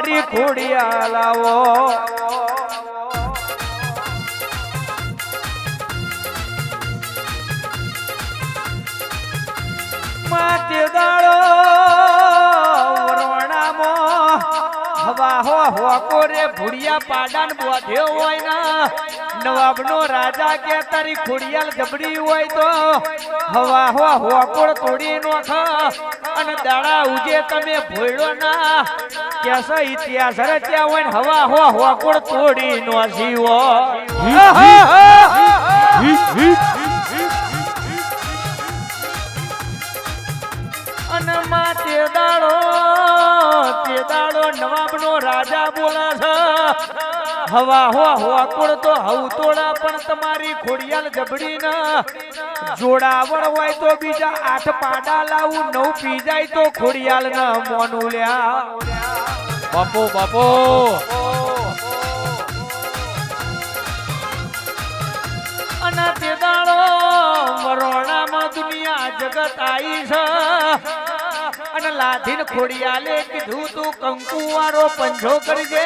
મારી ખોડિયા લાવો માતે દાળો વરણામાં હવા હો કોરે ભુડિયા પાડાન બોધ્યો હોય ના નવાબનો રાજા કે તારી ખોડિયાલ જબડી હોય તો હવા હો કોડ તોડી નોખ અને દાડા ઉજે તમે ભોયડો ના કેસો ઇતિહાસ રચ્યા હોય ને હવા હો કોડ તોડી નો જીવો અને માં તે દાડો નવાબનો રાજા બોલે છે હવા હો કોડ તો હવ તોડા પણ તમારી ખોડિયાલ જબડી ના જોડાવણ હોય તો બીજા 8 પાડા લાવું 9 પી જાય તો ખોડિયાલ ના મોનું લ્યા બાપો બાપો અને તે દાડો મરોણામાં દુનિયા જગત આવી છે અને લાધીન ખોડિયાલે કીધું તું કંકુવારો પંજો કરજે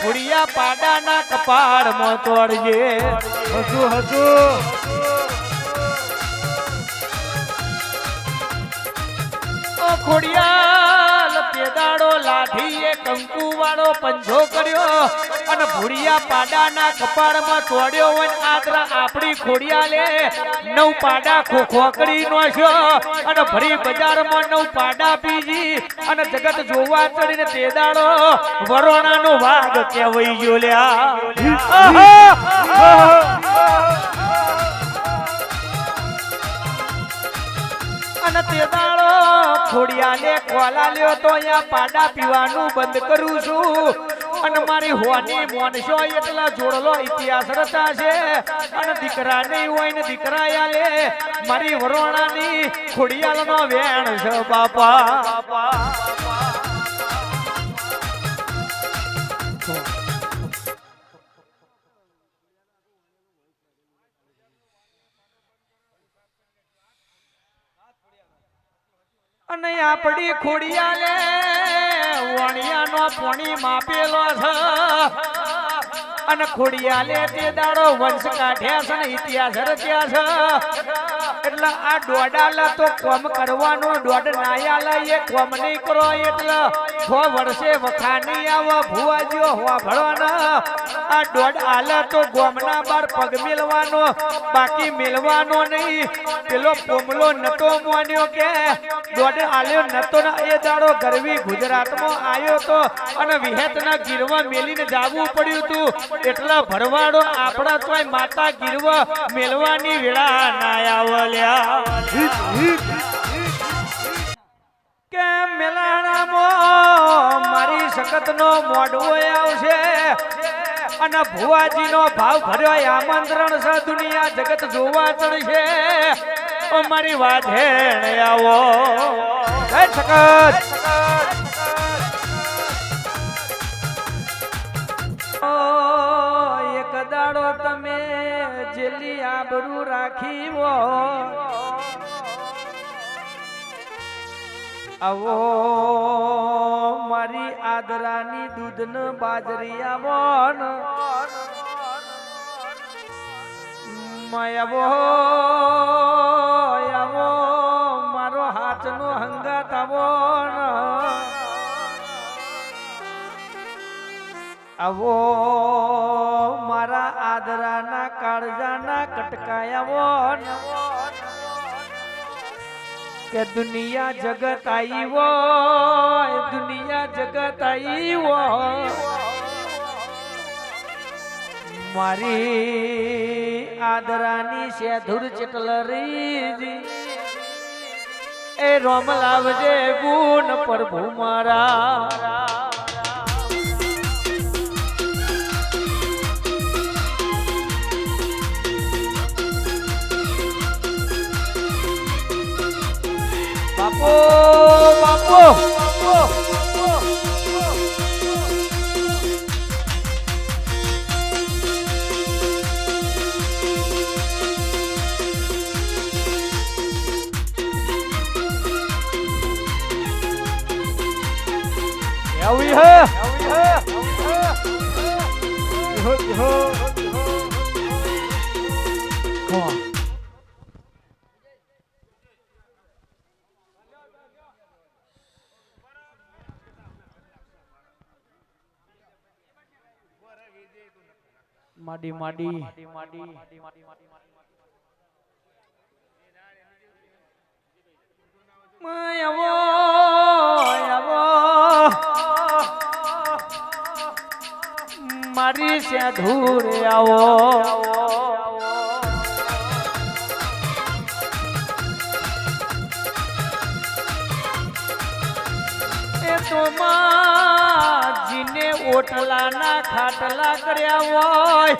ખોડિયા પાડાના કપાળમાં તોડજે હસુ હસુ ખોડિયાલ પેદાડો લાઠીએ કંકુવાળો પંજો કર્યો અને ભુડિયા પાડાના કપાળમાં તોડ્યો હોય આદરા આપણી ખોડિયાલે 9 પાડા ખોખોકડી નોશ્યો અને ભરી બજારમાં 9 પાડા પીજી અને જગત જોવા ચડીને તેદાડો વરોણાનો વાઘ કહેવાઈ ગયો લ્યા અને તેદાડો ખોડિયાને કોલા લ્યો તો અહીંયા પાડા પીવાનું બંધ કરું છું અને મારી હોની મોનશો એટલા જોડલો ઇતિહાસ રચા છે અને દીકરા નહીં હોય ને દીકરા આલે મારી વરોણાની ખોડિયાલનો વેણ છે બાપા અને આપડી ખોડિયાલે વણિયાનો પોણી માપેલો છે અને ખોડિયાલે તે દાડો વંશ કાઢ્યા છે ને ઇતિહાસ રચ્યા છે એટલે આ દોડાલા તો કોમ કરવાનો દોડ નાયાલા એ કોમ નહીં કરો એટલે 6 વર્ષે વખાની આવો ભુવાજીઓ હોભળવાના આ દોડ આલા તો ગોમના બાર પગ મેલવાનો બાકી મેલવાનો નહીં પેલો પોમલો નતો મોન્યો કે દોડ આલ્યો નતો ને એ દાડો ગરવી ગુજરાતમાં આવ્યો તો અને વિહેતના ગીરવા મેલીને જાવું પડ્યું તું એટલા ભરવાડો આપણા તોય માતા ગીરવા મેલવાની વેળા ના આવલ્યા કે મેલાણામાં મારી સખતનો મોઢવો આવશે અને ભુવાજીનો ભાવ ભર્યો આમંત્રણ છે દુનિયા જગત જોવા ચડશે મારી વાત હે આવો જય સખત એક દાડો તમે જેલી આબરૂ રાખી હો આવો મારી આદરાની દૂધન બાજરી આવો આવો આવો મારો હાથનો હંગાત આવો આવો મારા આદરાના કાળજાના કટકાયા કે દુનિયા જગત आई वो दुनिया जगत आई वो મારી આદરાની સેધુર ચટલરી એ રોમ લાવજે ગુણ પ્રભુ મારા બાપો બાપો Here we have માડી માડી મારી સે ધૂર આવો એ તો જીને ઓટલાના ખાટલા કર્યા હોય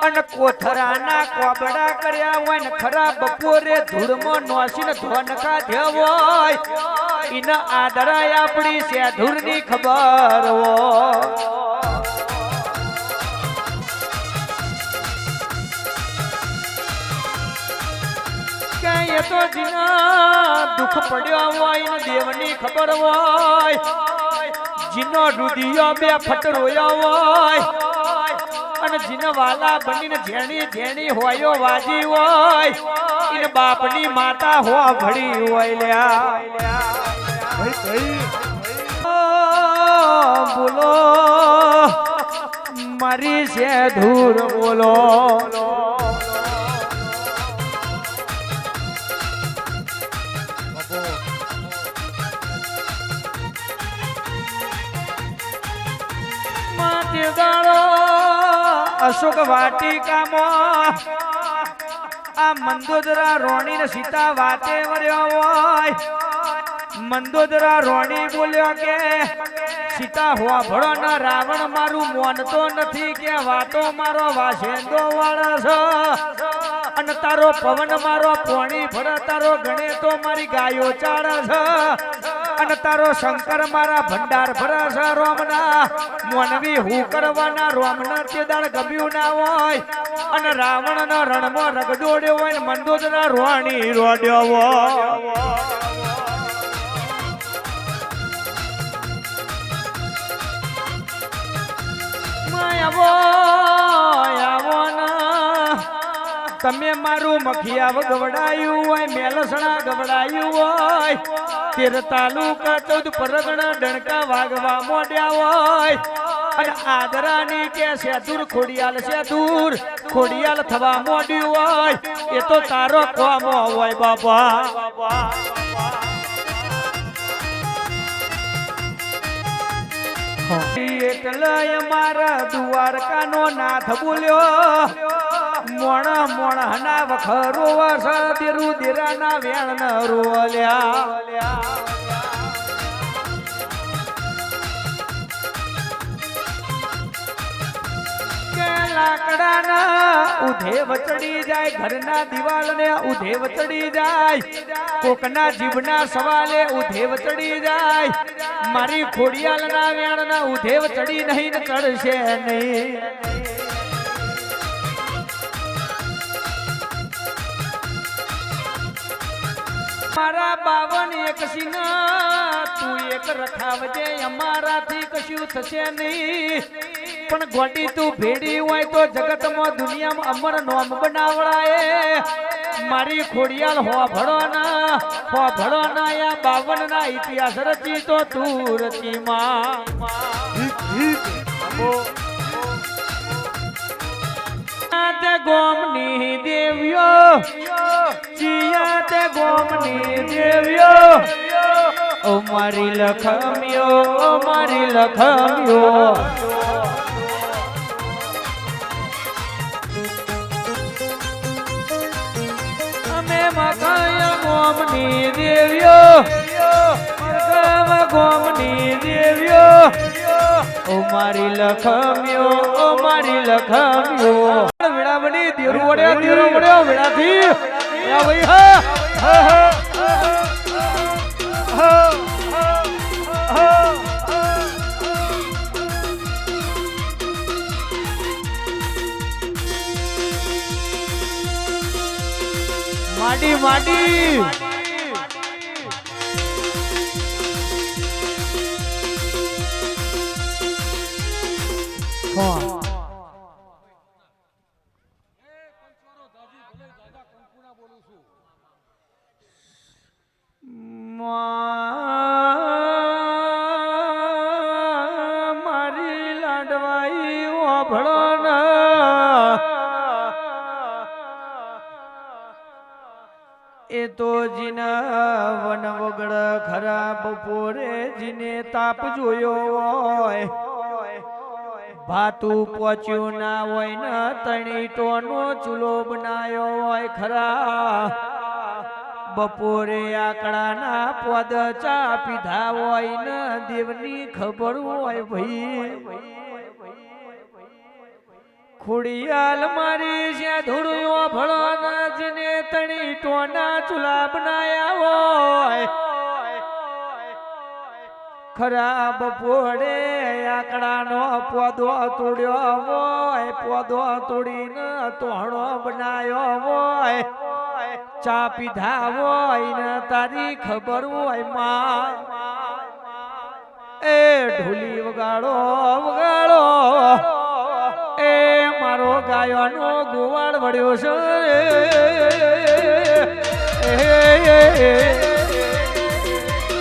અને કોથરાના કોબડા કર્યા હોય ને ખરા બપોરે ધૂળમાં નોસીને ધોન કાઢ્યા હોય એના આદરાય આપણી સેધુરની ખબર હોય કે એ તો જીના દુઃખ પડ્યો હોય ને દેવની ખબર હોય જીનો રુદિયો બે ફટ રોયો હોય અને જીને વાલા બનીને જેણી જેણી હોયો વાજી હોય એને બાપની માતા હો ભળી હોય લ્યા બોલો મારી છે ધૂર બોલો અશોક વાટિકામાં આ મંદોદરા રોણી ને સીતા વાતે વર્યો હોય મંદોદરા રોણી બોલ્યો કે સીતા હોવા ભળો ના રાવણ મારું મોનતો નથી કે વાતો મારો વાસેંદો વાળા છે અને તારો પવન મારો પોણી ભળ તારો ગણે તો મારી ગાયો ચાળ છે અને તારો શંકર મારા ભંડાર ભરસ રોમના મોનવી હું કરવાના રોમના તે દાળ ગમ્યું ના હોય અને રાવણ નો રણમાં રગડોડ્યો હોય ને મંદોદરા રોણી રોડ્યો હોય તમે મારું મખિયા ગવડાયું હોય મેલસણા ગવડાયું હોય તેર તાલુકા 14 પરગણા ડણકા વાગવા મોડ્યા હોય અને આદરાની કે સેતુર ખોડિયાલ થવા મોડ્યું હોય એ તો તારો કોમો હોય બાપા એટલે મારા દ્વારકાનો નાથ બોલ્યો મોણા મોણા ના વખરો વસ દેરુ દેરાના વેણ ન રોલ્યા કે લાકડાના ઉધેવ ચડી જાય ઘરના દિવાલને ઉધેવ ચડી જાય કોકના જીભના સવાલે ઉધેવ ચડી જાય મારી ખોડિયાલના વેણના ઉધેવ ચડી નહીં ને ચડશે નહીં મારા 52 સિંહ તું એક રખાવજે અમારાથી કશું થશે નહીં પણ ગોડી તું ભેડી હોય તો જગતમાં દુનિયામાં અમર નોમ બનાવડાય મારી ખોડિયાલ હો ભળો ના યા 52 ના ઇતિહાસ રચી તો તું રચી માં તે ગોમની દેવ્યો ચિયા તે ગોમની દેવ્યો ઓ મારી લખમ્યો અમે મકાયા ગોમની દેવ્યો ગોમની દેવ્યો ઓ મારી લખમ્યો વેળાવણી દેરો વડ્યો વેળાથી ભાઈ માડી વન વગડ ખરા બપોરે જીને તાપ જોયો હોય ભાતું પહોંચ્યું ના હોય ને તણી ટોનો ચૂલો બનાયો હોય ખરા બપોરે આકડાના પદ ચા પીધા હોય ને દેવની ખબર હોય ભાઈ ખોડિયાલ મારી જ્યાં ધૂળ્યો ભળો નજને તણી ટોના ચૂલા બનાયા હોય ખરા બપોરે આકડાનો પોદો તોડ્યો હોય પોદો તોડીને તોહણો બનાયો હોય ચા પીધા હોય ને તારી ખબર હોય માં એ ઢોલી વગાડો વગાડો એ મારો ગાયોનો ગોવાળ વળ્યો છે